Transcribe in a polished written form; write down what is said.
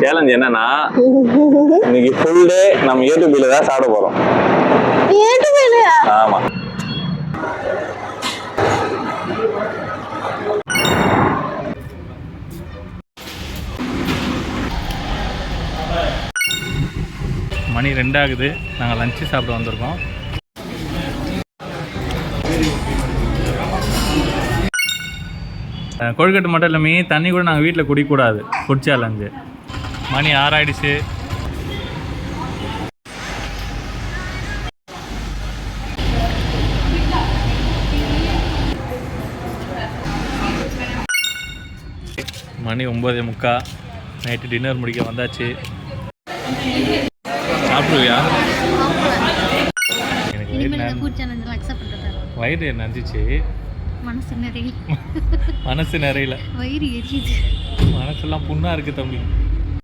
Challenge என்னன்னா இன்னைக்கு full day நம்ம யூடியூப்ல தான் சாப்பிட போறோம். ஆமா. மணி 2 ஆகுது. நாங்கள் லஞ்சு சாப்பிட வந்திருக்கோம். கொழுக்கட்டை மட்டும் இல்லாமே தண்ணி கூட நாங்கள் வீட்டில் குடிக்கக்கூடாது. Food challenge. மணி 6 ஆகிடுச்சு. மணி 9:45. நைட்டு டின்னர் முடிக்க வந்தாச்சு. சாப்பிடுவியா? எனக்கு வயிறு நஞ்சிச்சு. மனசு நிறையல. வயிறு எரியுது. மனசெல்லாம் புண்ணா இருக்கு தம்பி.